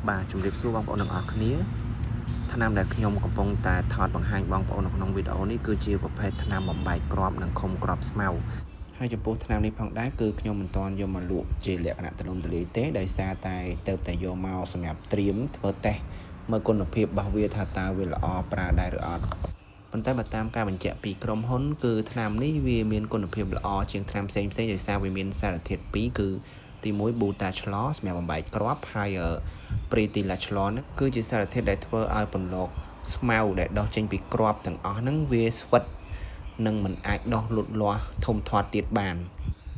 បាទជំរាបសួរបងប្អូនទាំងអស់គ្នាថ្នាំដែលខ្ញុំកំពុងតែថតបង្ហាញបងប្អូននៅក្នុងវីដេអូនេះគឺជាប្រភេទថ្នាំបំបែកគ្រាប់និងឃុំគ្រាប់ស្មៅហើយចំពោះថ្នាំនេះផងដែរគឺខ្ញុំមិនទាន់យកមកលក់ជាលក្ខណៈទូលំទូលាយទេដោយសារតែទៅតែយកមកសម្រាប់ត្រៀមធ្វើតេស្តមើលគុណភាពរបស់វាថាតើវាល្អប្រើដែរឬអត់ប៉ុន្តែបើតាមការបញ្ជាក់ពីក្រុមហ៊ុនគឺថ្នាំនេះវាមានគុណភាពល្អជាងថ្នាំផ្សេងៗដោយសារវាមានសារធាតុ2គឺទី1 beta ឆ្លសម្រាប់បំបែកគ្រាប់ហើយPretila ឆ្លហ្នឹងគឺជាសារធាតុដែលធ្វើឲ្យពន្លកស្មៅដែលដុះចេញពីគ្រាប់ទាំងអស់ហ្នឹងវាស្វិតនិងមិនអាចដុះលូតលាស់ធំធាត់ទៀតបាន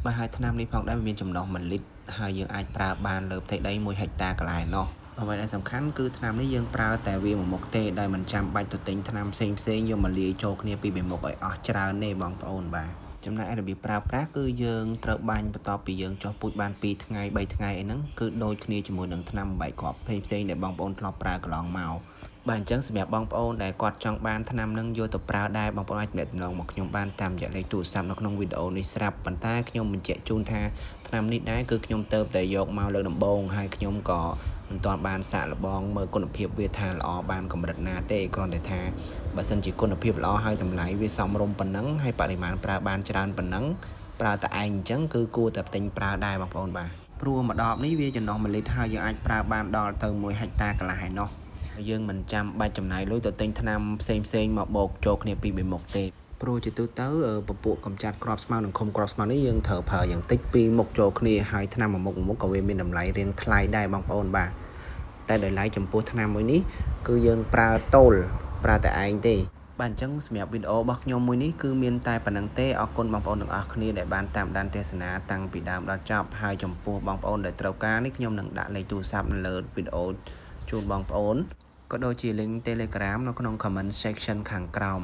បាទហើយថ្នាំនេះផងដែរមានចំណុះ1លីត្រហើយយើងអាចប្រើបានលើផ្ទៃដី1ហិកតាកន្លែងនោះអ្វីដែលសំខាន់គឺថ្នាំនេះយើងប្រើតែវាមួយមុខទេដែលមិនចាំបាច់ទៅទិញថ្នាំផ្សេងយកមកលាយចូលគ្នាពីមុខឲ្យអស់ច្រើនទេបងប្អូនបាទចំណែករបៀបប្រើប្រាស់គឺយើងត្រូវបាញ់បន្ទាប់ពីយើងចុះពូជបាន2ថ្ងៃ3ថ្ងៃអីហ្នឹងគឺដូចគ្នាជាមួយនឹងថ្នាំបំបែកគ្រាប់ផ្សេងដែលបងប្អូនធ្លាប់ប្រើកន្លងមកបាទអញ្ចឹងសម្រាប់បងប្អូនដែលគាត់ចង់បានថ្នាំនឹងយកទៅប្រើដែរបងប្អូនអាចទំនាក់ទំនងមកខ្ញុំបានតាមរយៈលេខទូរស័ព្ទនៅក្នុងវីដេអូនេះស្រាប់ប៉ុន្តែខ្ញុំបញ្ជាក់ជូនថាថ្នាំនេះដែរគឺខ្ញុំទៅតែយកមកលើកដំបូងហើយខ្ញុំក៏មិនទាន់បានសាកល្បងមើលគុណភាពវាថាល្អបានកម្រិតណាទេគ្រាន់តែថាបើសិនជាគុណភាពល្អហើយតម្លៃវាសមរម្យប៉ុណ្ណឹងហើយបរិមាណប្រើបានច្រើនប៉ុណ្ណឹងប្រើតែឯងអញ្ចឹងគឺគួរតែទិញប្រើដែរបងប្អូនបាទព្រោះមួយដបនេះវាចំណុះ1លីត្រហើយយើងអាចប្រើបានដល់ទៅ1ហិកតាកន្លះឯណោះយើងមិនចាំបាច់ចំណាយលុយទៅទិញថ្នាំផ្សេងមកបូកចូលគ្នាពីមុខទេព្រោះជាទូទៅពពួកកម្ចាត់គ្រាប់ស្មៅនិងឃុំគ្រាប់ស្មៅនេះយើងត្រូវប្រើយ៉ាងតិច2មុខចូលគ្នាហើយថ្នាំមួយមុខក៏វាមានតម្លៃរៀងថ្លៃដែរបងប្អូនបាទតែដោយឡែកចំពោះថ្នាំមួយនេះគឺយើងប្រើតូលប្រើតែឯងទេបាទអញ្ចឹងសម្រាប់វីដេអូរបស់ខ្ញុំមួយនេះគឺមានតែប៉ុណ្្នឹងទេអរគុណបងប្អូនទាំងអស់គ្នាដែលបានតាមដានទស្សនាតាំងពីដើមដល់ចប់ហើយចំពោះបងប្អូនដែលត្រូវការនេះខ្ញុំនឹងដាក់លេខទូរស័ព្ទនៅលើវីដេអូជូនបងប្អូនក៏ដូចជា link Telegram នៅក្នុង comment section ខាងក្រោម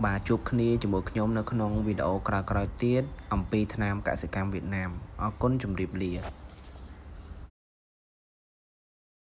បាទជួបគ្នាជាមួយខ្ញុំនៅក្នុងវីដេអូក្រោយៗទៀតអំពីថ្នាំកសិកម្មវៀតណាមអរគុណជម្រាបលា